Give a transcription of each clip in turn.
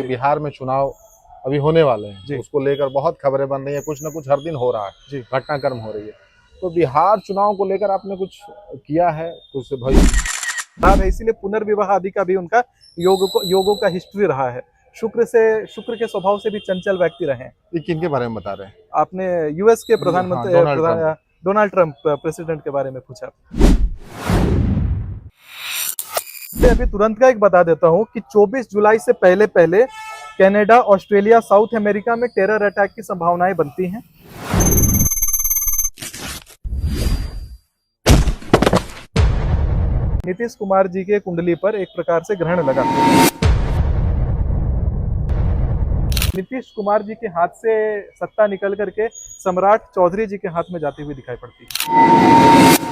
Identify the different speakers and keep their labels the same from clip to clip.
Speaker 1: बिहार में चुनाव अभी होने वाले हैं,
Speaker 2: जी।
Speaker 1: उसको लेकर बहुत खबरें बन रही हैं, कुछ ना कुछ हर दिन हो रहा है,
Speaker 2: जी।
Speaker 1: घटनाक्रम हो रही है। तो बिहार चुनाव को लेकर आपने कुछ किया है, कुछ भविष्य
Speaker 2: है, इसीलिए पुनर्विवाह आदि का भी उनका योगों का हिस्ट्री रहा है। शुक्र के स्वभाव से भी चंचल व्यक्ति रहे हैं।
Speaker 1: ये किनके बारे में बता रहे हैं?
Speaker 2: आपने यूएस के
Speaker 1: हाँ,
Speaker 2: प्रधानमंत्री डोनाल्ड ट्रंप प्रेसिडेंट के बारे में पूछा। अभी तुरंत का एक बता देता हूं कि 24 जुलाई से पहले पहले कनाडा, ऑस्ट्रेलिया, साउथ अमेरिका में टेरर अटैक की संभावनाएं बनती हैं। नीतीश कुमार जी के कुंडली पर एक प्रकार से ग्रहण लगा। नीतीश कुमार जी के हाथ से सत्ता निकल करके सम्राट चौधरी जी के हाथ में जाती हुई दिखाई पड़ती है।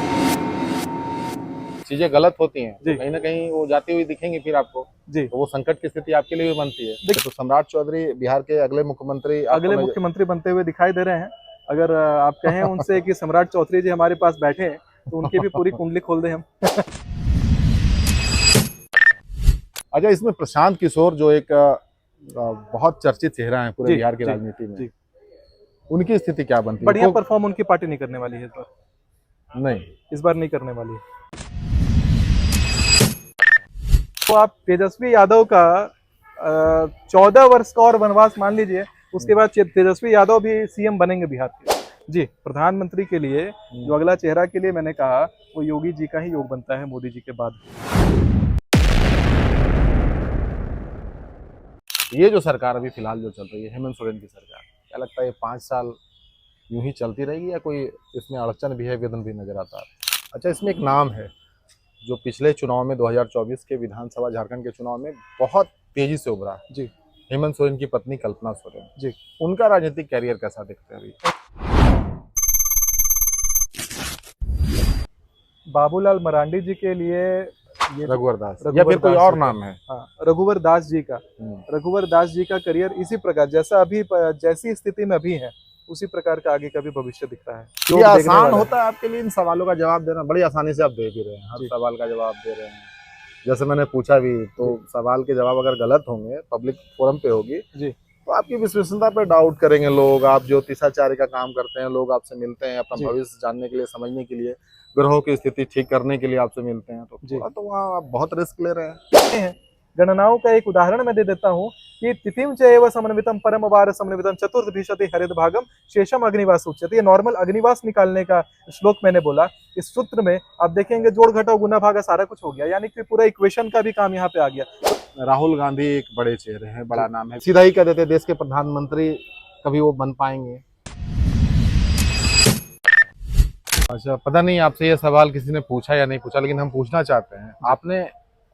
Speaker 1: चीजें गलत होती हैं
Speaker 2: जी।
Speaker 1: तो कहीं ना कहीं वो जाती हुई दिखेंगी फिर आपको,
Speaker 2: जी।
Speaker 1: तो वो संकट की स्थिति आपके लिए भी बनती है। तो सम्राट चौधरी बिहार के अगले मुख्यमंत्री
Speaker 2: बनते हुए दिखाई दे रहे हैं। अगर आप कहें उनसे कि सम्राट चौधरी जी हमारे पास बैठे हैं तो उनकी भी पूरी कुंडली खोल दें हम।
Speaker 1: अच्छा, इसमें प्रशांत किशोर जो एक बहुत चर्चित चेहरा है पूरे बिहार की राजनीति में, उनकी स्थिति क्या बनती है?
Speaker 2: बढ़िया परफॉर्म उनकी पार्टी नहीं करने वाली है इस बार नहीं करने वाली है। तो आप तेजस्वी यादव का 14 वर्ष का और वनवास मान लीजिए, उसके बाद तेजस्वी यादव भी सीएम बनेंगे बिहार के। जी, प्रधानमंत्री के लिए जो अगला चेहरा के लिए मैंने कहा वो योगी जी का ही योग बनता है, मोदी जी के बाद।
Speaker 1: ये जो सरकार अभी फिलहाल जो चल रही है, हेमंत सोरेन की सरकार, क्या लगता है ये 5 साल यूं ही चलती रहेगी या कोई इसमें अड़चन भी है, विघ्न भी नजर आता है? अच्छा, इसमें एक नाम है जो पिछले चुनाव में 2024 के विधानसभा झारखंड के चुनाव में बहुत तेजी से उभरा है।
Speaker 2: जी।
Speaker 1: हेमंत सोरेन की पत्नी कल्पना सोरेन
Speaker 2: जी।
Speaker 1: उनका राजनीतिक कैरियर कैसा दिखता है अभी?
Speaker 2: बाबूलाल मरांडी जी के लिए ये
Speaker 1: रघुवर दास या फिर कोई और नाम है?
Speaker 2: हाँ, रघुवर दास जी का करियर इसी प्रकार जैसा अभी जैसी स्थिति में अभी है उसी प्रकार का आगे का भी भविष्य दिख रहा है।
Speaker 1: ये आसान होता है आपके लिए इन सवालों का जवाब देना? बड़ी आसानी से आप दे भी रहे हैं, हर सवाल का जवाब दे रहे हैं। जैसे मैंने पूछा भी तो सवाल के जवाब अगर गलत होंगे, पब्लिक फोरम पे होगी
Speaker 2: जी,
Speaker 1: तो आपकी विश्वसनीयता पे डाउट करेंगे लोग। आप ज्योतिषाचार्य का काम करते हैं, लोग आपसे मिलते हैं अपना भविष्य जानने के लिए, समझने के लिए, ग्रहों की स्थिति ठीक करने के लिए आपसे मिलते हैं, तो थोड़ा तो वहाँ आप बहुत रिस्क ले रहे हैं।
Speaker 2: गणनाओं का एक उदाहरण मैं दे देता हूँ कि तिथिम चैव समन्वितम परम वार समन्वितम चतुर्दभिषति हरित भागम शेषम अग्निवास उच्यते। ये नॉर्मल अग्निवास निकालने का श्लोक मैंने बोला। इस सूत्र में आप देखेंगे जोड़ घटाव गुना भागा सारा कुछ हो गया, यानी कि पूरा इक्वेशन का भी काम यहाँ पे आ गया।
Speaker 1: राहुल गांधी एक बड़े चेहरे हैं, बड़ा नाम है, सीधा ही कह देते देश के प्रधानमंत्री, कभी वो बन पाएंगे? अच्छा, पता नहीं आपसे ये सवाल किसी ने पूछा या नहीं पूछा, लेकिन हम पूछना चाहते हैं। आपने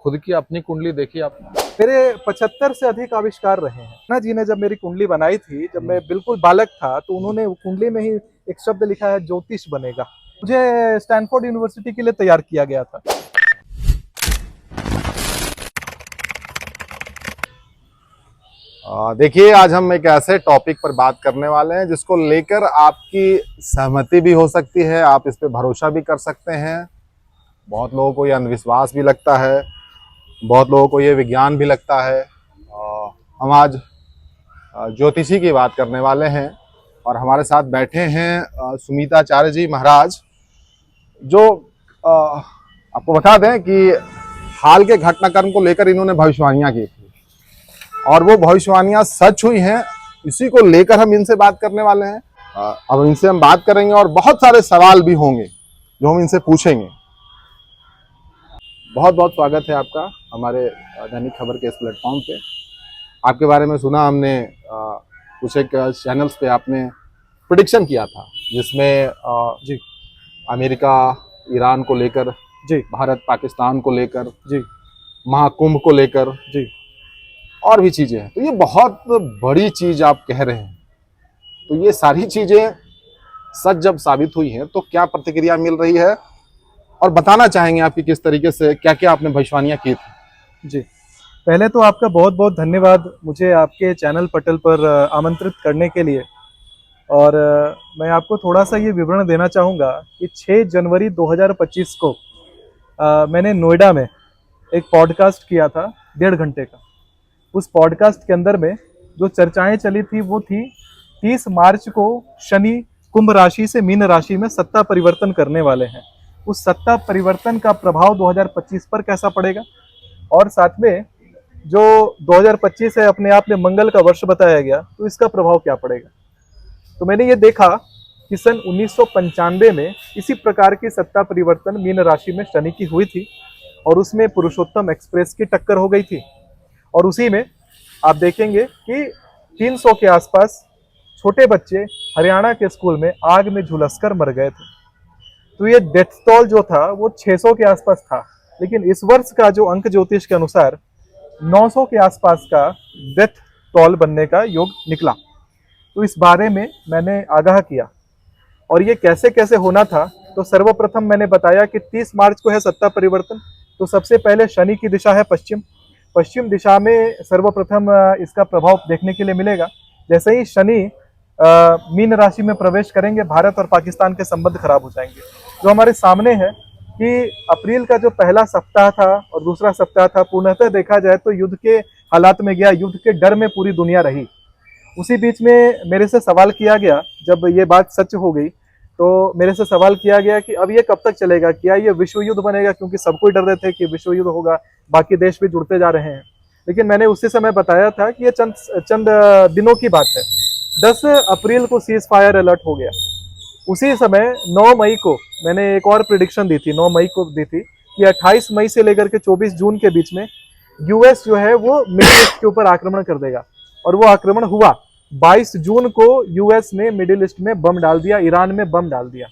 Speaker 1: खुद की अपनी कुंडली देखी? आपने?
Speaker 2: मेरे 75 से अधिक आविष्कार रहे हैं ना जी ने जब मेरी कुंडली बनाई थी, जब मैं बिल्कुल बालक था, तो उन्होंने कुंडली में ही एक शब्द लिखा है, ज्योतिष बनेगा। मुझे स्टैनफोर्ड यूनिवर्सिटी के लिए तैयार किया गया था।
Speaker 1: देखिए, आज हम एक ऐसे टॉपिक पर बात करने वाले हैं जिसको लेकर आपकी सहमति भी हो सकती है, आप इस पे भरोसा भी कर सकते हैं। बहुत लोगों को ये अंधविश्वास भी लगता है, बहुत लोगों को ये विज्ञान भी लगता है। हम आज ज्योतिषी की बात करने वाले हैं और हमारे साथ बैठे हैं सुमिताचार्य जी महाराज, जो आपको बता दें कि हाल के घटनाक्रम को लेकर इन्होंने भविष्यवाणियां की थी और वो भविष्यवाणियां सच हुई हैं। इसी को लेकर हम इनसे बात करने वाले हैं। अब इनसे हम बात करेंगे और बहुत सारे सवाल भी होंगे जो हम इनसे पूछेंगे। बहुत बहुत स्वागत है आपका हमारे दैनिक खबर के इस प्लेटफॉर्म पे। आपके बारे में सुना हमने, कुछ एक चैनल्स पे आपने प्रेडिक्शन किया था जिसमें अमेरिका ईरान को लेकर, भारत पाकिस्तान को लेकर, महाकुंभ को लेकर, और भी चीजें हैं। तो ये बहुत बड़ी चीज आप कह रहे हैं, तो ये सारी चीजें सच जब साबित हुई हैं तो क्या प्रतिक्रिया मिल रही है, और बताना चाहेंगे आपकी किस तरीके से क्या क्या आपने भविष्यवाणियां की थी?
Speaker 2: जी, पहले तो आपका बहुत बहुत धन्यवाद मुझे आपके चैनल पटल पर आमंत्रित करने के लिए। और मैं आपको थोड़ा सा ये विवरण देना चाहूँगा कि 6 जनवरी 2025 को मैंने नोएडा में एक पॉडकास्ट किया था 1.5 घंटे का। उस पॉडकास्ट के अंदर में जो चर्चाएं चली थी वो थी 30 मार्च को शनि कुंभ राशि से मीन राशि में सत्ता परिवर्तन करने वाले हैं। उस सत्ता परिवर्तन का प्रभाव 2025 पर कैसा पड़ेगा, और साथ में जो 2025 है अपने आप में मंगल का वर्ष बताया गया, तो इसका प्रभाव क्या पड़ेगा। तो मैंने ये देखा कि सन 1995 में इसी प्रकार की सत्ता परिवर्तन मीन राशि में शनि की हुई थी और उसमें पुरुषोत्तम एक्सप्रेस की टक्कर हो गई थी। और उसी में आप देखेंगे कि 300 के आसपास छोटे बच्चे हरियाणा के स्कूल में आग में झुलसकर मर गए थे। तो ये डेथ टोल जो था वो 600 के आसपास था, लेकिन इस वर्ष का जो अंक ज्योतिष के अनुसार 900 के आसपास का डेथ टोल बनने का योग निकला। तो इस बारे में मैंने आगाह किया और ये कैसे कैसे होना था। तो सर्वप्रथम मैंने बताया कि 30 मार्च को है सत्ता परिवर्तन। तो सबसे पहले शनि की दिशा है पश्चिम। पश्चिम दिशा में सर्वप्रथम इसका प्रभाव देखने के लिए मिलेगा। जैसे ही शनि मीन राशि में प्रवेश करेंगे, भारत और पाकिस्तान के संबंध खराब हो जाएंगे। जो हमारे सामने है कि अप्रैल का जो पहला सप्ताह था और दूसरा सप्ताह था, पूर्णतः देखा जाए तो युद्ध के हालात में गया, युद्ध के डर में पूरी दुनिया रही। उसी बीच में मेरे से सवाल किया गया, जब ये बात सच हो गई तो मेरे से सवाल किया गया कि अब ये कब तक चलेगा, क्या ये विश्व युद्ध बनेगा, क्योंकि सबको डर रहे थे कि विश्व युद्ध होगा, बाकी देश भी जुड़ते जा रहे हैं। लेकिन मैंने उसी समय बताया था कि ये चंद दिनों की बात है। 10 अप्रैल को सीज फायर अलर्ट हो गया। उसी समय 9 मई को मैंने एक और प्रिडिक्शन दी थी, 9 मई को दी थी कि 28 मई से लेकर के 24 जून के बीच में यूएस जो है वो मिडिल ईस्ट के ऊपर आक्रमण कर देगा, और वो आक्रमण हुआ। 22 जून को यूएस ने मिडिल ईस्ट में बम डाल दिया, ईरान में बम डाल दिया।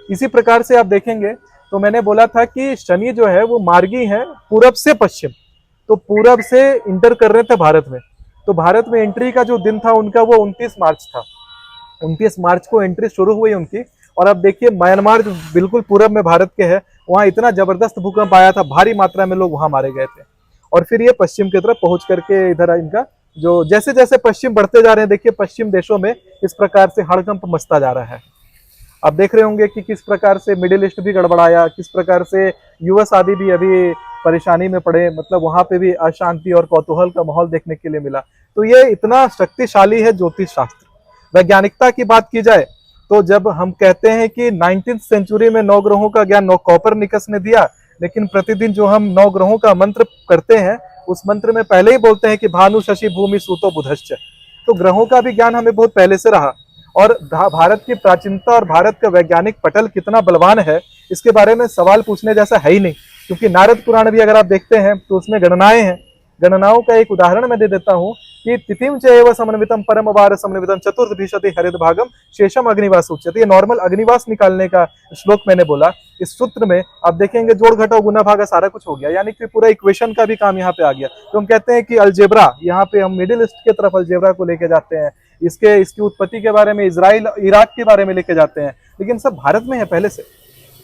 Speaker 2: इसी प्रकार से आप देखेंगे तो मैंने बोला था कि शनि जो है वो मार्गी है पूरब से पश्चिम, तो पूरब से इंटर कर रहे थे भारत में। तो भारत में एंट्री का जो दिन था उनका वो 29 मार्च था। 29 मार्च को एंट्री शुरू हुई उनकी। और अब देखिए म्यांमार जो बिल्कुल पूरब में भारत के है, वहाँ इतना जबरदस्त भूकंप आया था, भारी मात्रा में लोग वहां मारे गए थे। और फिर ये पश्चिम की तरफ पहुंच करके इधर इनका जो जैसे जैसे पश्चिम बढ़ते जा रहे हैं, देखिए पश्चिम देशों में इस प्रकार से हड़कंप मचता जा रहा है। आप देख रहे होंगे कि किस प्रकार से मिडिल ईस्ट भी गड़बड़ाया, किस प्रकार से यूएस आदि भी अभी परेशानी में पड़े, मतलब वहां पे भी अशांति और कौतूहल का माहौल देखने के लिए मिला। तो ये इतना शक्तिशाली है ज्योतिष शास्त्र। वैज्ञानिकता की बात की जाए तो जब हम कहते हैं कि 19वीं सेंचुरी में 9 ग्रहों का ज्ञान कोपरनिकस ने दिया, लेकिन प्रतिदिन जो हम 9 ग्रहों का मंत्र करते हैं उस मंत्र में पहले ही बोलते हैं कि भानु शशि भूमि सूतो बुधश्च। तो ग्रहों का भी ज्ञान हमें बहुत पहले से रहा। और भारत की प्राचीनता और भारत का वैज्ञानिक पटल कितना बलवान है, इसके बारे में सवाल पूछने जैसा है ही नहीं, क्योंकि नारद पुराण भी अगर आप देखते हैं तो उसमें गणनाएं हैं। गणनाओं का एक उदाहरण मैं दे देता हूं कि तिथिम च एव समन्वितम परम वार समन्वितम चतुर्भिशति हरित भागम शेषम अग्निवास उच्यते। ये नॉर्मल अग्निवास निकालने का श्लोक मैंने बोला। इस सूत्र में आप देखेंगे जोड़ घटाओ गुना भागा सारा कुछ हो गया, यानी कि पूरा इक्वेशन का भी काम यहाँ पे आ गया। तो हम कहते हैं कि अलजेब्रा, यहाँ पे हम मिडिल ईस्ट की तरफ अलजेब्रा को लेके जाते हैं, इसकी उत्पत्ति के बारे में इजराइल इराक के बारे में लेके जाते हैं, लेकिन सब भारत में है पहले से।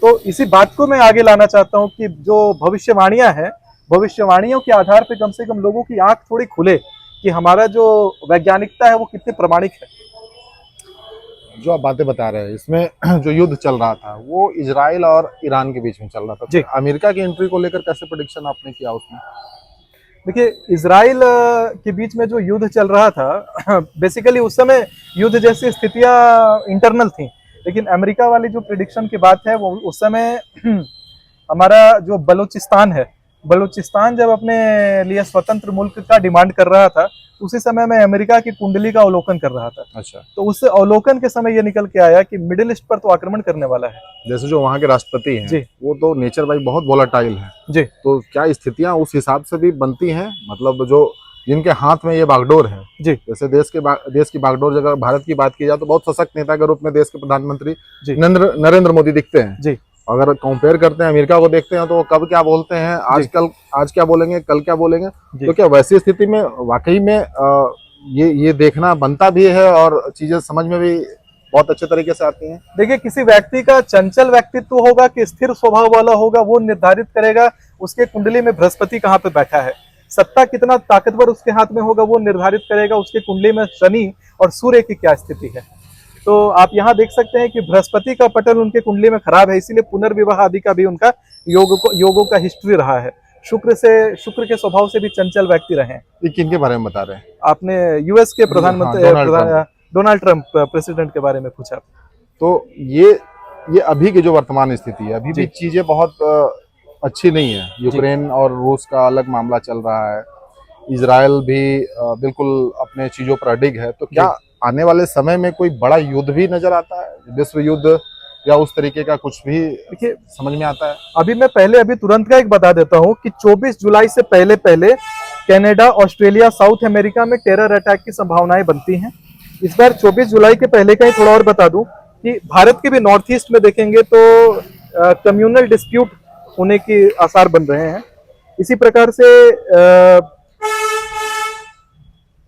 Speaker 2: तो इसी बात को मैं आगे लाना चाहता हूँ कि जो भविष्यवाणियां हैं, भविष्यवाणियों के आधार पे कम से कम लोगों की आंख थोड़ी खुले कि हमारा जो वैज्ञानिकता है वो कितनी प्रामाणिक है।
Speaker 1: जो आप बातें बता रहे हैं इसमें जो युद्ध चल रहा था वो इजराइल और ईरान के बीच में चल रहा था।
Speaker 2: जी।
Speaker 1: अमेरिका की एंट्री को लेकर कैसे प्रेडिक्शन आपने किया उसमें?
Speaker 2: देखिए इजराइल के बीच में जो युद्ध चल रहा था बेसिकली उस समय युद्ध जैसी स्थितियां इंटरनल थी, लेकिन अमेरिका वाली जो प्रिडिक्शन की बात है वो उस समय हमारा जो बलूचिस्तान है, बलूचिस्तान जब अपने लिए स्वतंत्र मुल्क का डिमांड कर रहा था, उसी समय मैं अमेरिका की कुंडली का अवलोकन कर रहा था।
Speaker 1: अच्छा।
Speaker 2: तो उस अवलोकन के समय ये निकल के आया कि मिडिल ईस्ट पर तो आक्रमण करने वाला है।
Speaker 1: जैसे जो वहाँ के राष्ट्रपति हैं
Speaker 2: जी।
Speaker 1: वो तो नेचर वाइज बहुत वोलाटाइल है
Speaker 2: जी।
Speaker 1: तो क्या स्थितियां उस हिसाब से भी बनती हैं, मतलब जो जिनके हाथ में ये बागडोर है?
Speaker 2: जी।
Speaker 1: जैसे देश की बागडोर जगह भारत की बात की जाए तो बहुत सशक्त नेता के रूप में देश के प्रधानमंत्री नरेंद्र मोदी दिखते हैं।
Speaker 2: जी। अगर
Speaker 1: कंपेयर करते हैं अमेरिका को देखते हैं तो कब क्या बोलते हैं, आज क्या बोलेंगे, कल क्या बोलेंगे, तो क्या वैसी स्थिति में वाकई में ये देखना बनता भी है और चीजें समझ में भी बहुत अच्छे तरीके से आती हैं?
Speaker 2: देखिए किसी व्यक्ति का चंचल व्यक्तित्व होगा कि स्थिर स्वभाव वाला होगा, वो निर्धारित करेगा उसके कुंडली में बृहस्पति कहाँ पे बैठा है। सत्ता कितना ताकतवर उसके हाथ में होगा वो निर्धारित करेगा उसके कुंडली में शनि और सूर्य की क्या स्थिति है। तो आप यहाँ देख सकते हैं कि बृहस्पति का पटल उनके कुंडली में खराब है, इसीलिए पुनर्विवाह आदि का भी उनका योगों का हिस्ट्री रहा है। शुक्र के स्वभाव से भी चंचल व्यक्ति रहे हैं।
Speaker 1: ये किन के बारे में बता रहे हैं?
Speaker 2: आपने यूएस के प्रधानमंत्री डोनाल्ड ट्रंप प्रेसिडेंट के बारे में पूछा।
Speaker 1: तो ये अभी की जो वर्तमान स्थिति है, अभी भी चीजें बहुत अच्छी नहीं है। यूक्रेन और रूस का अलग मामला चल रहा है, इजराइल भी बिल्कुल अपने चीजों पर अडिग है। तो क्या आने वाले समय में कोई बड़ा युद्ध भी नजर आता है, विश्व युद्ध या उस तरीके का कुछ भी देखिए समझ में आता है?
Speaker 2: अभी तुरंत का एक बता देता हूं कि 24 जुलाई से पहले कनाडा, ऑस्ट्रेलिया, साउथ अमेरिका में टेरर अटैक की संभावनाएं बनती हैं। इस बार 24 जुलाई के पहले का ही थोड़ा और बता दूं कि भारत के भी नॉर्थ ईस्ट में देखेंगे तो कम्युनल डिस्प्यूट होने के आसार बन रहे हैं। इसी प्रकार से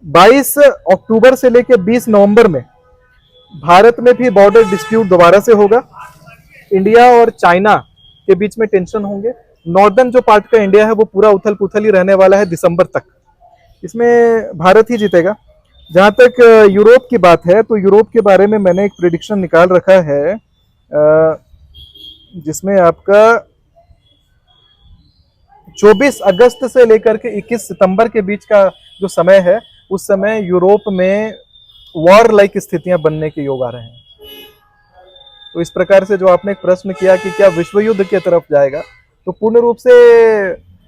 Speaker 2: 22 अक्टूबर से लेकर 20 नवंबर में भारत में भी बॉर्डर डिस्प्यूट दोबारा से होगा। इंडिया और चाइना के बीच में टेंशन होंगे। नॉर्दर्न जो पार्ट का इंडिया है वो पूरा उथल पुथल ही रहने वाला है दिसंबर तक। इसमें भारत ही जीतेगा। जहां तक यूरोप की बात है तो यूरोप के बारे में मैंने एक प्रेडिक्शन निकाल रखा है, जिसमें आपका 24 अगस्त से लेकर के 21 सितंबर के बीच का जो समय है, उस समय यूरोप में वॉर लाइक स्थितियां बनने के योग आ रहे हैं। तो इस प्रकार से जो आपने एक प्रश्न किया कि क्या विश्व युद्ध की तरफ जाएगा, तो पूर्ण रूप से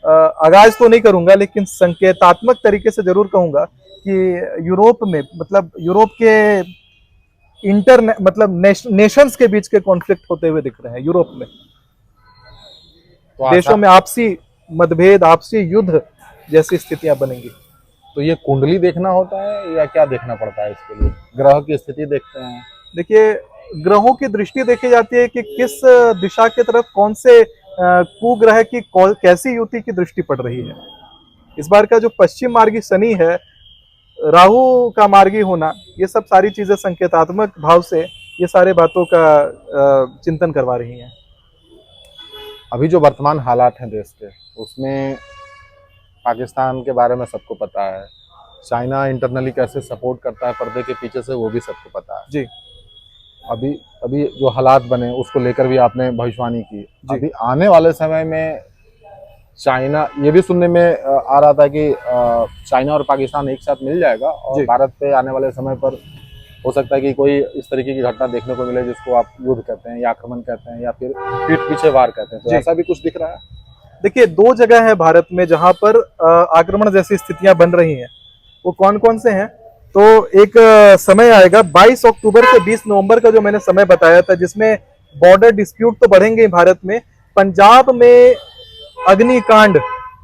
Speaker 2: आगाज तो नहीं करूंगा, लेकिन संकेतात्मक तरीके से जरूर कहूंगा कि यूरोप में मतलब यूरोप के नेशंस के बीच के कॉन्फ्लिक्ट होते हुए दिख रहे हैं। यूरोप में
Speaker 1: तो
Speaker 2: देशों में आपसी मतभेद, आपसी युद्ध जैसी स्थितियां बनेंगी।
Speaker 1: तो ये कुंडली देखना होता है या क्या देखना पड़ता है इसके लिए? ग्रह की स्थिति देखते हैं?
Speaker 2: देखिए, ग्रहों की दृष्टि देखी जाती है कि किस दिशा की तरफ कौन से कुग्रह की कैसी युति की दृष्टि पड़ रही है। इस बार का जो पश्चिम मार्गी शनि है, राहु का मार्गी होना, ये सब सारी चीजें संकेतात्मक भाव से ये सारे बातों का चिंतन करवा रही हैं।
Speaker 1: अभी जो वर्तमान हालात हैं देश के, उसमें पाकिस्तान के बारे में सबको पता है, चाइना इंटरनली कैसे सपोर्ट करता है पर्दे के पीछे से, वो भी सबको पता है
Speaker 2: जी।
Speaker 1: अभी जो हालात बने उसको लेकर भी आपने भविष्यवाणी की। अभी आने वाले समय में चाइना, ये भी सुनने में आ रहा था कि चाइना और पाकिस्तान एक साथ मिल जाएगा और भारत पे आने वाले समय पर हो सकता है कि कोई इस तरीके की घटना देखने को मिले जिसको आप युद्ध कहते हैं या आक्रमण कहते हैं या फिर पीठ पीछे वार कहते हैं। तो ऐसा भी कुछ दिख रहा है?
Speaker 2: देखिए, 2 जगह है भारत में जहां पर आक्रमण जैसी स्थितियां बन रही हैं। वो कौन कौन से हैं? तो एक समय आएगा 22 अक्टूबर से 20 नवंबर का जो मैंने समय बताया था, जिसमें बॉर्डर डिस्प्यूट तो बढ़ेंगे भारत में। पंजाब में अग्निकांड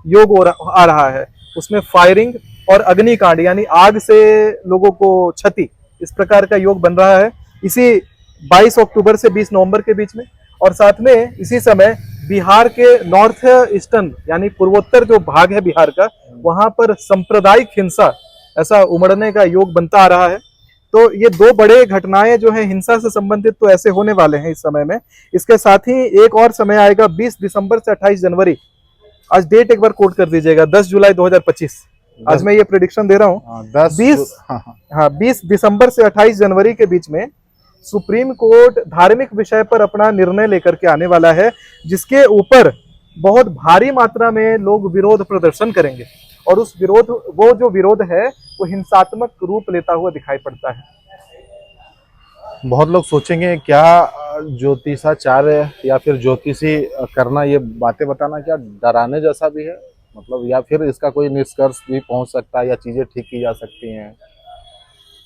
Speaker 2: योग आ रहा है, उसमें फायरिंग और अग्निकांड यानी आग से लोगों को क्षति, इस प्रकार का योग बन रहा है इसी 22 अक्टूबर से 20 नवंबर के बीच में। और साथ में इसी समय बिहार के नॉर्थ ईस्टर्न यानी पूर्वोत्तर जो भाग है बिहार का, वहां पर सांप्रदायिक हिंसा ऐसा उमड़ने का योग बनता आ रहा है। तो ये 2 बड़े घटनाएं जो है हिंसा से संबंधित तो ऐसे होने वाले हैं इस समय में। इसके साथ ही एक और समय आएगा 20 दिसंबर से 28 जनवरी। आज डेट एक बार कोट कर दीजिएगा, 10 जुलाई 2025। आज मैं ये प्रेडिक्शन दे रहा हूँ। 20 दिसंबर से 28 जनवरी के बीच में सुप्रीम कोर्ट धार्मिक विषय पर अपना निर्णय लेकर के आने वाला है, जिसके ऊपर बहुत भारी मात्रा में लोग विरोध प्रदर्शन करेंगे। और वो जो विरोध है वो हिंसात्मक रूप लेता हुआ दिखाई पड़ता है।
Speaker 1: बहुत लोग सोचेंगे क्या ज्योतिषाचार्य या फिर ज्योतिषी करना, ये बातें बताना क्या डराने जैसा भी है? मतलब या फिर इसका कोई निष्कर्ष भी पहुंच सकता है या चीजें ठीक की जा सकती हैं?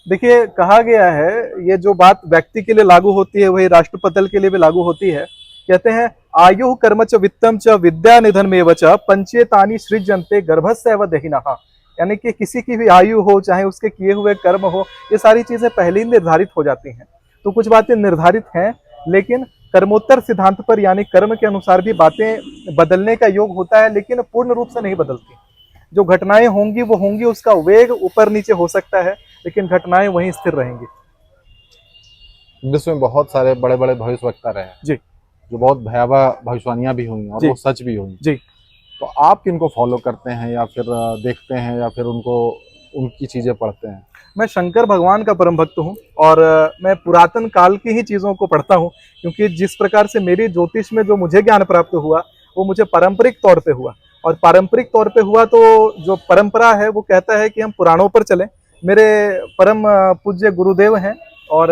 Speaker 2: देखिए, कहा गया है ये जो बात व्यक्ति के लिए लागू होती है वही राष्ट्रपति के लिए भी लागू होती है। कहते हैं आयु कर्म च वित्तम च विद्या निधन में वच पंचेतानि सृज्यन्ते गर्भस्यैव देहिनः। यानी कि किसी की भी आयु हो, चाहे उसके किए हुए कर्म हो, ये सारी चीजें पहले ही निर्धारित हो जाती हैं। तो कुछ बातें निर्धारित हैं, लेकिन कर्मोत्तर सिद्धांत पर यानी कर्म के अनुसार भी बातें बदलने का योग होता है, लेकिन पूर्ण रूप से नहीं बदलती। जो घटनाएं होंगी वो होंगी, उसका वेग ऊपर नीचे हो सकता है, लेकिन घटनाएं वहीं स्थिर रहेंगी।
Speaker 1: विश्व में बहुत सारे बड़े बड़े भविष्यवक्ता रहे
Speaker 2: जी,
Speaker 1: जो बहुत भयावह भविष्यवाणियां भी हुई और वो सच भी हुई
Speaker 2: जी।
Speaker 1: तो आप किनको फॉलो करते हैं या फिर देखते हैं या फिर उनकी चीजें पढ़ते हैं?
Speaker 2: मैं शंकर भगवान का परम भक्त हूँ और मैं पुरातन काल की ही चीज़ों को पढ़ता हूँ, क्योंकि जिस प्रकार से मेरी ज्योतिष में जो मुझे ज्ञान प्राप्त हुआ वो मुझे पारंपरिक तौर पे हुआ। और पारंपरिक तौर पे हुआ तो जो परंपरा है वो कहता है कि हम पुराणों पर चलें। मेरे परम पूज्य गुरुदेव हैं और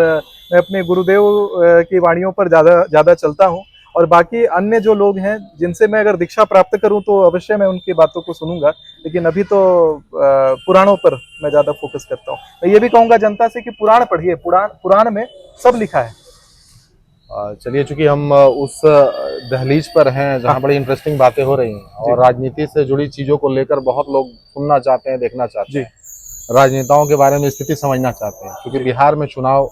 Speaker 2: मैं अपने गुरुदेव की वाणियों पर ज़्यादा चलता हूँ। और बाकी अन्य जो लोग हैं जिनसे मैं अगर दीक्षा प्राप्त करूं तो अवश्य मैं उनकी बातों को सुनूंगा, लेकिन अभी तो पुराणों पर मैं ज़्यादा फोकस करता हूँ। मैं ये भी कहूँगा जनता से कि पुराण पढ़िए, पुराण में सब लिखा है।
Speaker 1: चलिए, चूंकि हम उस दहलीज पर हैं जहाँ बड़ी इंटरेस्टिंग बातें हो रही हैं और राजनीति से जुड़ी चीज़ों को लेकर बहुत लोग सुनना चाहते हैं, देखना चाहते हैं, राजनेताओं के बारे में स्थिति समझना चाहते हैं, क्योंकि बिहार में चुनाव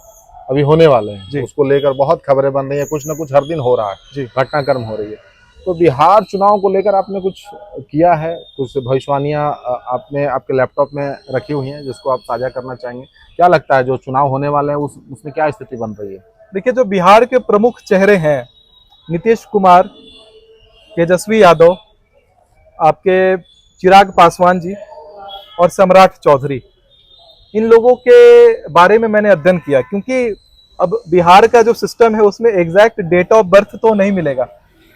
Speaker 1: अभी होने वाले हैं, उसको लेकर बहुत खबरें बन रही हैं, कुछ ना कुछ हर दिन हो रहा है, घटनाक्रम हो रही है। तो बिहार चुनाव को लेकर आपने कुछ किया है, कुछ भविष्यवाणियां आपने आपके लैपटॉप में रखी हुई हैं जिसको आप साझा करना चाहेंगे? क्या लगता है जो चुनाव होने वाले हैं उसमें क्या स्थिति बन रही है?
Speaker 2: देखिए, जो बिहार के प्रमुख चेहरे हैं, नीतीश कुमार, तेजस्वी यादव, आपके चिराग पासवान जी और सम्राट चौधरी, इन लोगों के बारे में मैंने अध्ययन किया, क्योंकि अब बिहार का जो सिस्टम है उसमें एग्जैक्ट डेट ऑफ बर्थ तो नहीं मिलेगा,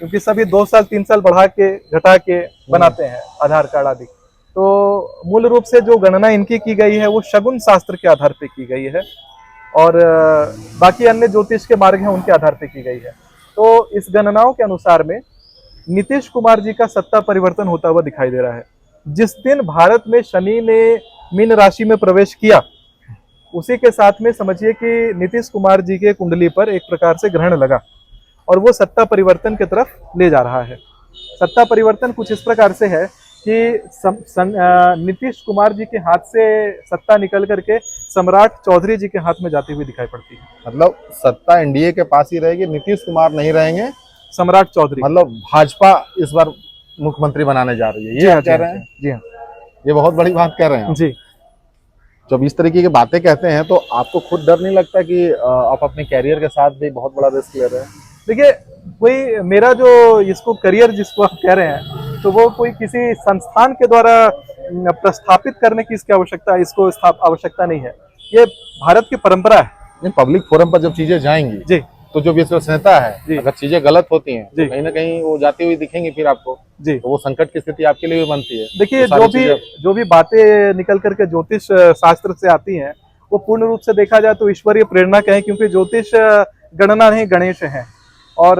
Speaker 2: क्योंकि सभी 2 साल 3 साल बढ़ा के घटा के बनाते हैं आधार कार्ड आदि। तो मूल रूप से जो गणना इनकी की गई है वो शगुन शास्त्र के आधार पर की गई है और बाकी अन्य ज्योतिष के मार्ग हैं उनके आधार पर की गई है। तो इस गणनाओं के अनुसार में नीतीश कुमार जी का सत्ता परिवर्तन होता हुआ दिखाई दे रहा है। जिस दिन भारत में शनि ने मीन राशि में प्रवेश किया, उसी के साथ में समझिए कि नीतीश कुमार जी के कुंडली पर एक प्रकार से ग्रहण लगा और वो सत्ता परिवर्तन की तरफ ले जा रहा है। सत्ता परिवर्तन कुछ इस प्रकार से है कि नीतीश कुमार जी के हाथ से सत्ता निकल करके सम्राट चौधरी जी के हाथ में जाती हुई दिखाई पड़ती है।
Speaker 1: मतलब सत्ता एनडीए के पास ही रहेगी, नीतीश कुमार नहीं रहेंगे,
Speaker 2: सम्राट चौधरी,
Speaker 1: मतलब भाजपा इस बार मुख्यमंत्री बनाने जा रही है, ये आप कह रहे हैं?
Speaker 2: जी हाँ,
Speaker 1: ये बहुत बड़ी बात कह रहे हैं
Speaker 2: जी।
Speaker 1: जब इस तरीके की बातें कहते हैं तो आपको खुद डर नहीं लगता कि आप अपने कैरियर के साथ भी बहुत बड़ा रिस्क ले रहे हैं?
Speaker 2: देखिए, कोई मेरा जो इसको करियर जिसको आप कह रहे हैं, तो वो कोई किसी संस्थान के द्वारा प्रस्थापित करने की इसकी आवश्यकता, इसको आवश्यकता नहीं है। ये भारत की परंपरा है।
Speaker 1: पब्लिक फोरम पर जब चीजें जाएंगी
Speaker 2: जी,
Speaker 1: तो जो विश्वसनीयता है, अगर चीजें गलत होती हैं तो कहीं ना कहीं वो जाती हुई दिखेंगी फिर आपको,
Speaker 2: जी,
Speaker 1: तो वो संकट की स्थिति आपके लिए भी बनती है।
Speaker 2: देखिए, जो भी बातें निकल करके ज्योतिष शास्त्र से आती हैं, वो पूर्ण रूप से देखा जाए तो ईश्वरीय प्रेरणा कहें, क्योंकि ज्योतिष गणना नहीं गणेश है। और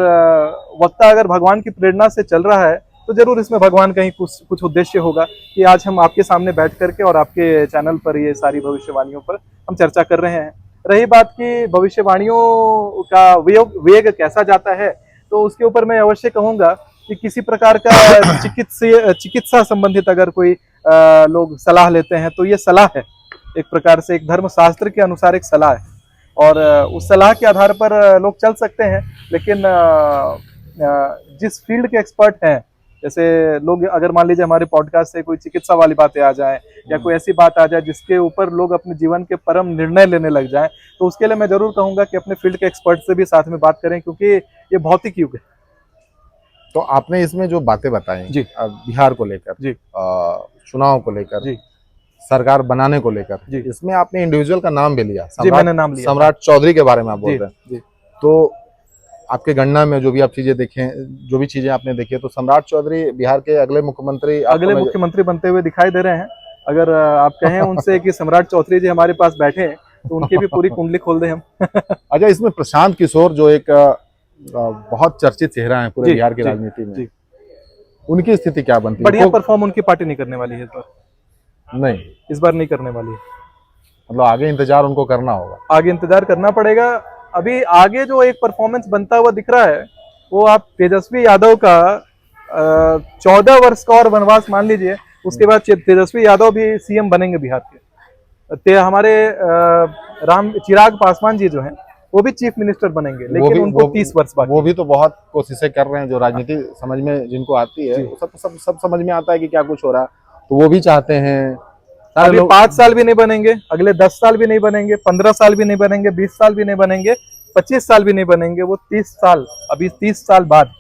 Speaker 2: वक्ता अगर भगवान की प्रेरणा से चल रहा है तो जरूर इसमें भगवान कहीं कुछ उद्देश्य होगा कि आज हम आपके सामने बैठ करके और आपके चैनल पर ये सारी भविष्यवाणियों पर हम चर्चा कर रहे हैं। रही बात की भविष्यवाणियों का वेग कैसा जाता है, तो उसके ऊपर मैं अवश्य कहूंगा कि किसी प्रकार का चिकित्सा संबंधित अगर कोई लोग सलाह लेते हैं तो ये सलाह है, एक प्रकार से एक धर्मशास्त्र के अनुसार एक सलाह है और उस सलाह के आधार पर लोग चल सकते हैं। लेकिन जिस फील्ड के एक्सपर्ट हैं, जैसे लोग अगर मान लीजिए हमारे पॉडकास्ट से कोई चिकित्सा वाली बातें आ जाए या कोई ऐसी बात आ जाए जिसके ऊपर लोग अपने जीवन के परम निर्णय लेने लग जाएं, तो उसके लिए मैं जरूर कहूंगा कि अपने फील्ड के एक्सपर्ट से भी साथ में बात करें, क्योंकि ये भौतिक युग है।
Speaker 1: तो आपने इसमें जो बातें बताई
Speaker 2: जी,
Speaker 1: बिहार को लेकर,
Speaker 2: जी,
Speaker 1: चुनाव को लेकर,
Speaker 2: जी,
Speaker 1: सरकार बनाने को लेकर,
Speaker 2: जी,
Speaker 1: इसमें आपने इंडिविजुअल का नाम भी लिया,
Speaker 2: जी, मैंने नाम लिया,
Speaker 1: सम्राट चौधरी के बारे में आप बोल रहे हैं।
Speaker 2: जी,
Speaker 1: तो आपके गणना में जो भी आप चीजें देखें, जो भी चीजें आपने देखी, तो सम्राट चौधरी बिहार के अगले मुख्यमंत्री
Speaker 2: बनते हुए दिखाई दे रहे हैं। अगर आप कहें उनसे कि सम्राट चौधरी जी हमारे पास बैठे तो उनकी भी पूरी कुंडली खोल दें हम।
Speaker 1: अच्छा, इसमें प्रशांत किशोर जो एक बहुत चर्चित चेहरा है पूरे बिहार की राजनीति में, उनकी स्थिति क्या बनती है?
Speaker 2: बढ़िया परफॉर्म उनकी पार्टी नहीं करने वाली है इस बार नहीं करने वाली है।
Speaker 1: मतलब आगे इंतजार उनको करना होगा,
Speaker 2: आगे इंतजार करना पड़ेगा। अभी आगे जो एक परफॉर्मेंस बनता हुआ दिख रहा है वो आप तेजस्वी यादव का 14 वर्ष का और वनवास मान लीजिए, उसके बाद तेजस्वी यादव भी सीएम बनेंगे बिहार के। हमारे चिराग पासवान जी जो हैं वो भी चीफ मिनिस्टर बनेंगे, लेकिन उनको 30 वर्ष बाकी।
Speaker 1: वो भी तो बहुत कोशिशें कर रहे हैं, जो राजनीति समझ में जिनको आती है सब समझ में आता है कि क्या कुछ हो रहा है, तो वो भी चाहते हैं।
Speaker 2: अभी 5 साल भी नहीं बनेंगे, अगले 10 साल भी नहीं बनेंगे, 15 साल भी नहीं बनेंगे, 20 साल भी नहीं बनेंगे, 25 साल भी नहीं बनेंगे, वो 30 साल, अभी 30 साल बाद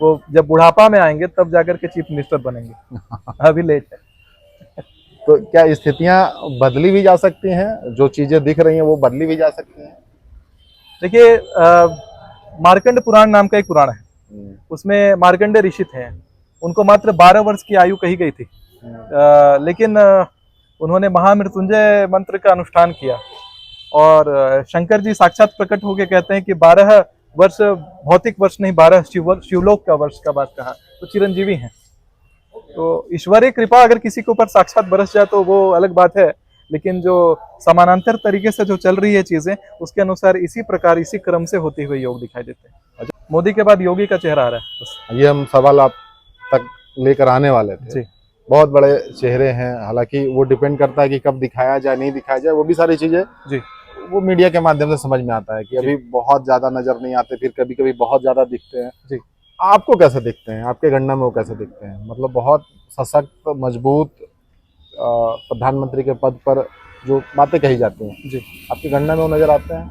Speaker 2: वो जब बुढ़ापा में आएंगे तब जाकर के चीफ मिनिस्टर बनेंगे। अभी लेट है।
Speaker 1: तो क्या स्थितियां बदली भी जा सकती हैं? जो चीजें दिख रही हैं वो बदली भी जा सकती हैं?
Speaker 2: देखिए, मार्कंड पुराण नाम का एक पुराण है, उसमें मार्कंड ऋषि हैं उनको मात्र 12 वर्ष की आयु कही गई थी, लेकिन उन्होंने महामृत्युंजय मंत्र का अनुष्ठान किया। और शंकर जी साक्षात प्रकट होकर कहते हैं कि 12 वर्ष भौतिक वर्ष नहीं, 12 शिवलोक का वर्ष का बात कहा, तो चिरंजीवी हैं। तो ईश्वरीय कृपा अगर किसी के ऊपर साक्षात बरस जाए तो वो अलग बात है, लेकिन जो समानांतर तरीके से जो चल रही है चीजें, उसके अनुसार इसी प्रकार इसी क्रम से होते हुए योग दिखाई देते हैं। मोदी के बाद योगी का चेहरा आ रहा है बस।
Speaker 1: ये हम सवाल आप तक लेकर आने वाले थे
Speaker 2: जी।
Speaker 1: बहुत बड़े चेहरे हैं, हालांकि वो डिपेंड करता है कि कब दिखाया जाए नहीं दिखाया जाए, वो भी सारी चीजें
Speaker 2: जी
Speaker 1: वो मीडिया के माध्यम से समझ में आता है कि अभी बहुत ज्यादा नजर नहीं आते, फिर कभी कभी बहुत ज्यादा दिखते हैं।
Speaker 2: जी।
Speaker 1: आपको कैसे दिखते हैं, आपके गणना में वो कैसे दिखते हैं? मतलब बहुत सशक्त मजबूत प्रधानमंत्री के पद पर जो बातें कही जाती हैं,
Speaker 2: जी,
Speaker 1: आपकी गणना में वो नजर आते हैं?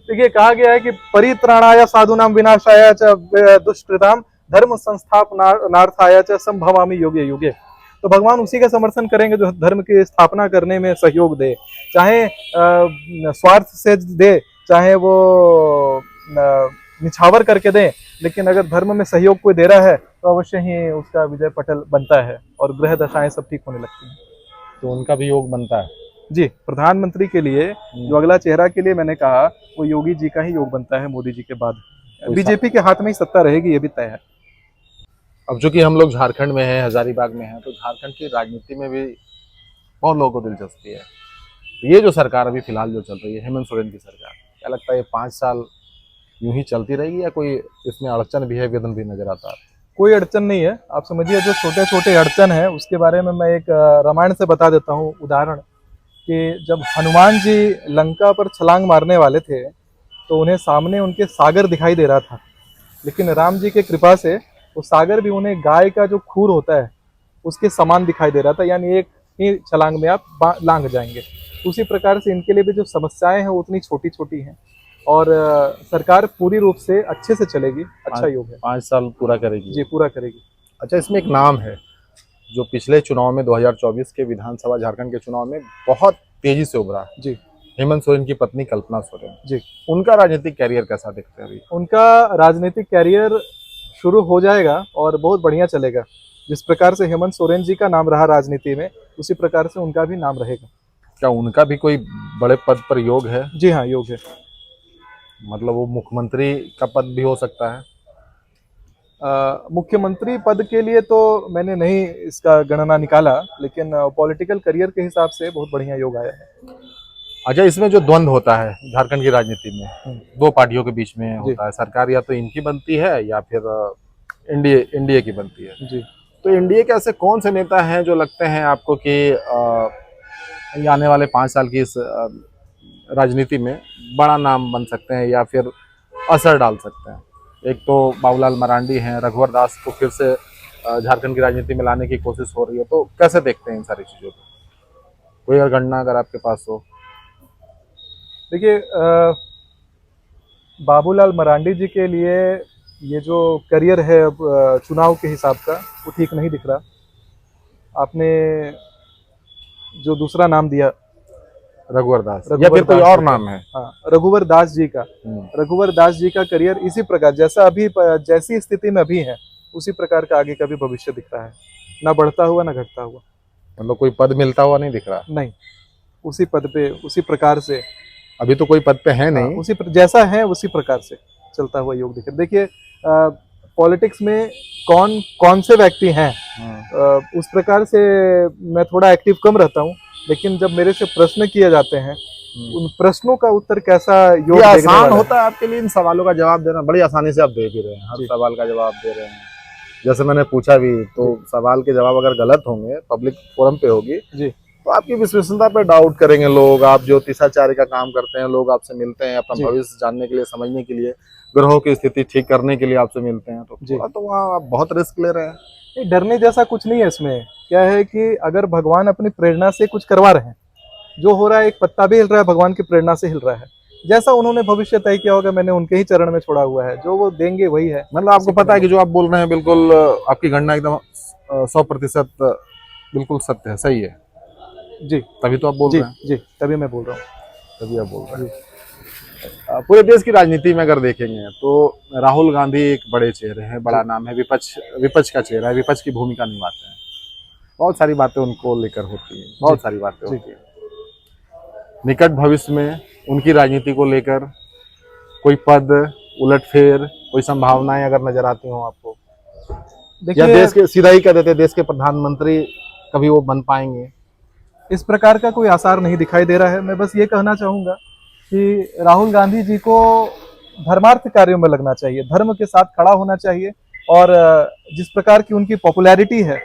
Speaker 2: देखिए कहा गया है कि परित्राणाय साधूनाम विनाशाय च दुष्कृताम धर्म संस्थापनार्थाय च संभवामि युगे युगे। तो भगवान उसी का समर्थन करेंगे जो धर्म की स्थापना करने में सहयोग दे, चाहे स्वार्थ से दे, चाहे वो निछावर करके दे, लेकिन अगर धर्म में सहयोग कोई दे रहा है तो अवश्य ही उसका विजय पटल बनता है और ग्रह दशाएं सब ठीक होने लगती हैं।
Speaker 1: तो उनका भी योग बनता है।
Speaker 2: जी, प्रधानमंत्री के लिए जो अगला चेहरा के लिए मैंने कहा वो योगी जी का ही योग बनता है मोदी जी के बाद। बीजेपी के हाथ में ही सत्ता रहेगी, ये भी तय है।
Speaker 1: अब चूंकि हम लोग झारखंड में हैं, हजारीबाग में हैं, तो झारखंड की राजनीति में भी बहुत लोगों को दिलचस्पी है। ये जो सरकार अभी फिलहाल जो चल रही है, हेमंत सोरेन की सरकार, क्या लगता है ये 5 साल यूं ही चलती रहेगी या कोई इसमें अड़चन भी है, विघ्न भी नजर आता है?
Speaker 2: कोई अड़चन नहीं है, आप समझिए जो छोटे छोटे अड़चन है उसके बारे में मैं एक रामायण से बता देता हूँ उदाहरण, कि जब हनुमान जी लंका पर छलांग मारने वाले थे तो उन्हें सामने उनके सागर दिखाई दे रहा था, लेकिन राम जी के कृपा से वो सागर भी उन्हें गाय का जो खूर होता है उसके समान दिखाई दे रहा था, यानी एक ही छलांग में आप लांग जाएंगे। उसी प्रकार से इनके लिए भी जो समस्याएं हैं वो उतनी छोटी छोटी हैं और सरकार पूरी रूप से अच्छे से चलेगी। अच्छा योग है,
Speaker 1: 5 साल पूरा करेगी।
Speaker 2: जी पूरा करेगी।
Speaker 1: अच्छा, इसमें एक नाम है जो पिछले चुनाव में 2024 के विधानसभा झारखंड के चुनाव में बहुत तेजी से उभरा
Speaker 2: जी,
Speaker 1: हेमंत सोरेन की पत्नी कल्पना सोरेन
Speaker 2: जी।
Speaker 1: उनका राजनीतिक कैरियर कैसा दिखता है अभी?
Speaker 2: उनका राजनीतिक कैरियर शुरू हो जाएगा और बहुत बढ़िया चलेगा। जिस प्रकार से हेमंत सोरेन जी का नाम रहा राजनीति में, उसी प्रकार से उनका भी नाम रहेगा।
Speaker 1: क्या उनका भी कोई बड़े पद पर योग है?
Speaker 2: जी हाँ, योग है।
Speaker 1: मतलब वो मुख्यमंत्री का पद भी हो सकता है?
Speaker 2: मुख्यमंत्री पद के लिए तो मैंने नहीं इसका गणना निकाला, लेकिन पॉलिटिकल करियर के हिसाब से बहुत बढ़िया योग आया है।
Speaker 1: अच्छा, इसमें जो द्वंद्व होता है झारखंड की राजनीति में, 2 पार्टियों के बीच में होता है, सरकार या तो इनकी बनती है या फिर एनडीए की बनती है।
Speaker 2: जी।
Speaker 1: तो एनडीए के ऐसे कौन से नेता हैं जो लगते हैं आपको कि ये आने वाले 5 साल की इस राजनीति में बड़ा नाम बन सकते हैं या फिर असर डाल सकते हैं? एक तो बाबूलाल मरांडी हैं, रघुवर दास को फिर से झारखंड की राजनीति में लाने की कोशिश हो रही है, तो कैसे देखते हैं इन सारी चीज़ों को? कोई अगर गणना अगर आपके पास हो?
Speaker 2: देखिए, बाबूलाल मरांडी जी के लिए ये जो करियर है अब चुनाव के हिसाब का, वो ठीक नहीं दिख रहा। आपने जो दूसरा नाम दिया
Speaker 1: रघुवर दास या फिर कोई और नाम है?
Speaker 2: हाँ, रघुवर दास जी का। रघुवर दास जी का करियर इसी प्रकार जैसा अभी जैसी स्थिति में अभी है उसी प्रकार का आगे का भी भविष्य दिख रहा है, ना बढ़ता हुआ ना घटता हुआ।
Speaker 1: मतलब कोई पद मिलता हुआ नहीं दिख रहा?
Speaker 2: नहीं, उसी पद पे उसी प्रकार से
Speaker 1: अभी तो कोई पद पे है नहीं।
Speaker 2: उसी जैसा है उसी प्रकार से चलता हुआ योग दिखे। देखिए, पॉलिटिक्स में कौन कौन से व्यक्ति हैं उस प्रकार से मैं थोड़ा एक्टिव कम रहता हूँ, लेकिन जब मेरे से प्रश्न किए जाते हैं उन प्रश्नों का उत्तर कैसा योग
Speaker 1: आसान होता है आपके लिए इन सवालों का जवाब देना? बड़ी आसानी से आप दे भी रहे हैं, हर सवाल का जवाब दे रहे हैं। जैसे मैंने पूछा भी तो सवाल के जवाब अगर गलत होंगे, पब्लिक फोरम पे होगी
Speaker 2: जी,
Speaker 1: तो आपकी विश्वसनीयता पे डाउट करेंगे लोग। आप ज्योतिषाचार्य का काम करते हैं, लोग आपसे मिलते हैं अपना भविष्य जानने के लिए, समझने के लिए, ग्रहों की स्थिति ठीक करने के लिए आपसे मिलते हैं, तो वहाँ आप बहुत रिस्क ले रहे हैं।
Speaker 2: डरने जैसा कुछ नहीं है इसमें। क्या है कि अगर भगवान अपनी प्रेरणा से कुछ करवा रहे हैं, जो हो रहा है, एक पत्ता भी हिल रहा है भगवान की प्रेरणा से हिल रहा है। जैसा उन्होंने भविष्य तय किया होगा, मैंने उनके ही चरण में छोड़ा हुआ है, जो वो देंगे वही है।
Speaker 1: मतलब आपको पता है कि जो आप बोल रहे हैं बिल्कुल आपकी गणना एकदम 100% बिल्कुल सत्य है, सही है जी, तभी तो आप बोल रहे हैं।
Speaker 2: जी, तभी मैं बोल रहा हूँ,
Speaker 1: तभी आप बोल रहे हैं। पूरे देश की राजनीति में अगर देखेंगे तो राहुल गांधी एक बड़े चेहरे हैं, बड़ा नाम है, विपक्ष का चेहरा है, विपक्ष की भूमिका निभाते हैं। बहुत सारी बातें उनको लेकर होती हैं, बहुत सारी बातें होती हैं। निकट भविष्य में उनकी राजनीति को लेकर कोई पद, उलटफेर, कोई संभावनाएं अगर नजर आती हो आपको, या देश के सीधा ही कह देते देश के प्रधानमंत्री कभी वो बन पाएंगे?
Speaker 2: इस प्रकार का कोई आसार नहीं दिखाई दे रहा है। मैं बस ये कहना चाहूंगा कि राहुल गांधी जी को धर्मार्थ कार्यों में लगना चाहिए, धर्म के साथ खड़ा होना चाहिए, और जिस प्रकार की उनकी पॉपुलैरिटी है,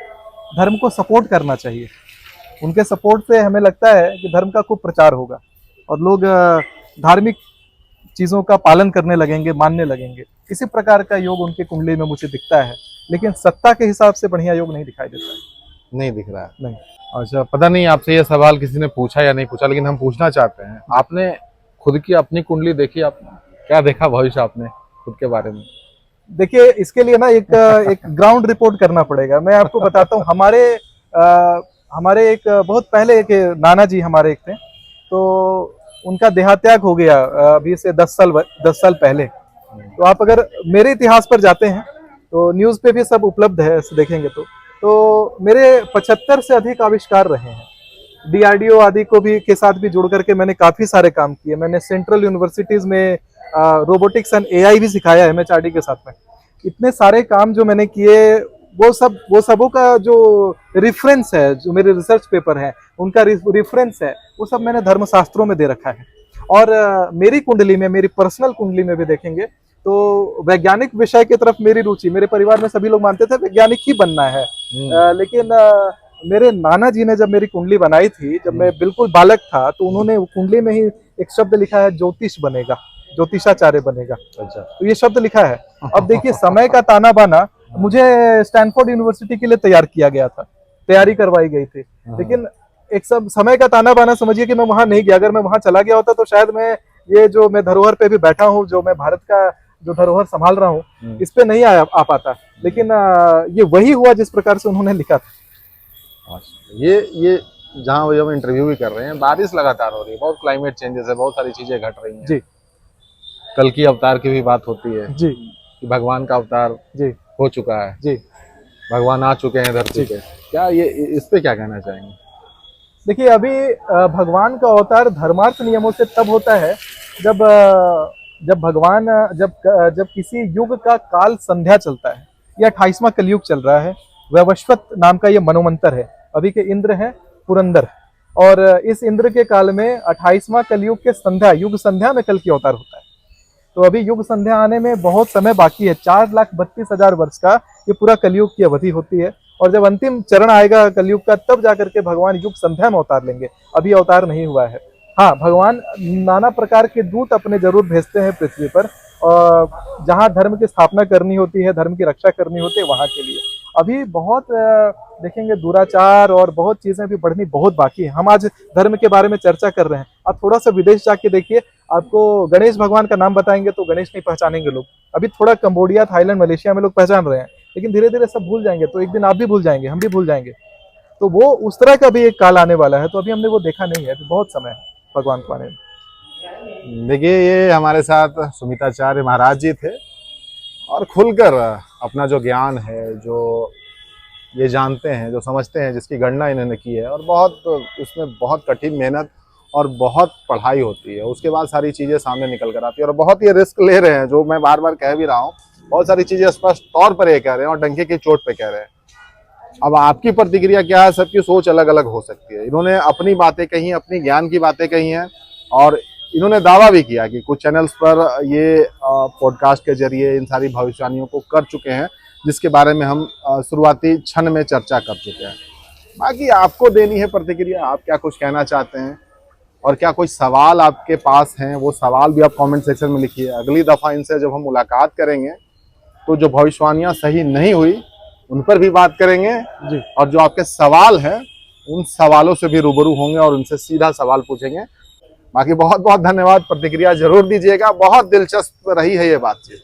Speaker 2: धर्म को सपोर्ट करना चाहिए। उनके सपोर्ट से हमें लगता है कि धर्म का खूब प्रचार होगा और लोग धार्मिक चीज़ों का पालन करने लगेंगे, मानने लगेंगे। इसी प्रकार का योग उनकी कुंडली में मुझे दिखता है, लेकिन सत्ता के हिसाब से बढ़िया योग नहीं दिखाई देता है।
Speaker 1: नहीं दिख रहा है?
Speaker 2: नहीं।
Speaker 1: अच्छा, पता नहीं आपसे ये सवाल किसी ने पूछा या नहीं पूछा, लेकिन हम पूछना चाहते हैं। आपने खुद की अपनी कुंडली देखी, आप क्या देखा भविष्य आपने खुद के बारे में?
Speaker 2: देखिए, इसके लिए ना एक ग्राउंड रिपोर्ट करना पड़ेगा। मैं आपको बताता हूँ, हमारे एक बहुत पहले एक नाना जी हमारे एक थे, तो उनका देहात्याग हो गया अभी से 10 साल पहले। तो आप अगर मेरे इतिहास पर जाते हैं तो न्यूज़ पे भी सब उपलब्ध है, देखेंगे तो मेरे 75 से अधिक आविष्कार रहे हैं। डीआरडीओ आदि को भी के साथ भी जुड़ करके मैंने काफ़ी सारे काम किए। मैंने सेंट्रल यूनिवर्सिटीज़ में रोबोटिक्स एंड एआई भी सिखाया एमएचआरडी के साथ में। इतने सारे काम जो मैंने किए, वो सबों का जो रिफरेंस है, जो मेरे रिसर्च पेपर है उनका रिफरेंस है, वो सब मैंने धर्मशास्त्रों में दे रखा है। और मेरी कुंडली में, मेरी पर्सनल कुंडली में भी देखेंगे तो वैज्ञानिक विषय की तरफ मेरी रुचि, मेरे परिवार में सभी लोग मानते थे वैज्ञानिक ही बनना है। लेकिन मेरे नाना जी ने जब मेरी कुंडली बनाई थी, जब मैं बिल्कुल बालक था, तो उन्होंने कुंडली में ही एक शब्द लिखा है, ज्योतिष बनेगा, ज्योतिषाचार्य बनेगा। अच्छा, तो ये शब्द लिखा है। अब देखिए, समय का ताना बाना, मुझे स्टैनफोर्ड यूनिवर्सिटी के लिए तैयार किया गया था, तैयारी करवाई गई थी, लेकिन एक सब समय का ताना बाना समझिए कि मैं वहां नहीं गया। अगर मैं वहां चला गया होता तो शायद मैं ये जो मैं धरोहर पे भी बैठा हूँ, जो मैं भारत का जो धरोहर संभाल रहा हूँ, इस पे नहीं आ पाता। लेकिन ये वही हुआ जिस प्रकार से उन्होंने लिखा था।
Speaker 1: ये जहाँ हम इंटरव्यू भी कर रहे हैं, बारिश लगातार हो रही है, बहुत क्लाइमेट चेंजेस है, बहुत सारी चीजें घट रही हैं।
Speaker 2: जी।
Speaker 1: कल की अवतार की भी बात होती है
Speaker 2: जी, कि
Speaker 1: भगवान का अवतार
Speaker 2: जी
Speaker 1: हो चुका है।
Speaker 2: जी,
Speaker 1: भगवान आ चुके हैं धरती पे। क्या ये इस पे क्या कहना चाहेंगे?
Speaker 2: देखिए, अभी भगवान का अवतार धर्मार्थ नियमों से तब होता है जब भगवान जब किसी युग का काल संध्या चलता है, या 28वां कलयुग चल रहा है। वैवस्वत नाम का ये मनोमंत्र है। अभी के इंद्र हैं पुरंदर, और इस इंद्र के काल में 28वां कलयुग के युग संध्या में कल की अवतार होता है। तो अभी युग संध्या आने में बहुत समय बाकी है। 4,32,000 वर्ष का ये पूरा कलयुग की अवधि होती है, और जब अंतिम चरण आएगा कलयुग का, तब जाकर के भगवान युग संध्या में अवतार लेंगे। अभी अवतार नहीं हुआ है। हाँ, भगवान नाना प्रकार के दूत अपने जरूर भेजते हैं पृथ्वी पर, जहाँ धर्म की स्थापना करनी होती है, धर्म की रक्षा करनी होती है, वहां के लिए अभी बहुत देखेंगे दुराचार और बहुत चीजें भी बढ़नी बहुत बाकी है। हम आज धर्म के बारे में चर्चा कर रहे हैं। आप थोड़ा सा विदेश जाके देखिए, आपको गणेश भगवान का नाम बताएंगे तो गणेश नहीं पहचानेंगे लोग। अभी थोड़ा कंबोडिया, थाईलैंड, मलेशिया में लोग पहचान रहे हैं, लेकिन धीरे धीरे सब भूल जाएंगे। तो एक दिन आप भी भूल जाएंगे, हम भी भूल जाएंगे। तो वो उस तरह का भी एक काल आने वाला है। तो अभी हमने वो देखा नहीं है, अभी बहुत समय है भगवान को आने में।
Speaker 1: देखिए, ये हमारे साथ सुमिताचार्य महाराज जी थे, और खुलकर अपना जो ज्ञान है, जो ये जानते हैं, जो समझते हैं, जिसकी गणना इन्होंने की है, और बहुत उसमें बहुत कठिन मेहनत और बहुत पढ़ाई होती है, उसके बाद सारी चीज़ें सामने निकल कर आती है। और बहुत ये रिस्क ले रहे हैं, जो मैं बार बार कह भी रहा हूँ। बहुत सारी चीज़ें स्पष्ट तौर पर ये कह रहे हैं और डंके की चोट पे कह रहे हैं। अब आपकी प्रतिक्रिया क्या है? सबकी सोच अलग अलग हो सकती है। इन्होंने अपनी बातें कही, अपनी ज्ञान की बातें कही हैं, और इन्होंने दावा भी किया कि कुछ चैनल्स पर ये पॉडकास्ट के जरिए इन सारी भविष्यवाणियों को कर चुके हैं, जिसके बारे में हम शुरुआती क्षण में चर्चा कर चुके हैं। बाकी आपको देनी है प्रतिक्रिया, आप क्या कुछ कहना चाहते हैं, और क्या कोई सवाल आपके पास हैं, वो सवाल भी आप कमेंट सेक्शन में लिखिए। अगली दफ़ा इनसे जब हम मुलाकात करेंगे तो जो भविष्यवाणियाँ सही नहीं हुई उन पर भी बात करेंगे जी, और जो आपके सवाल हैं उन सवालों से भी रूबरू होंगे और उनसे सीधा सवाल पूछेंगे। बाकी बहुत बहुत धन्यवाद, प्रतिक्रिया जरूर दीजिएगा। बहुत दिलचस्प रही है ये बातचीत।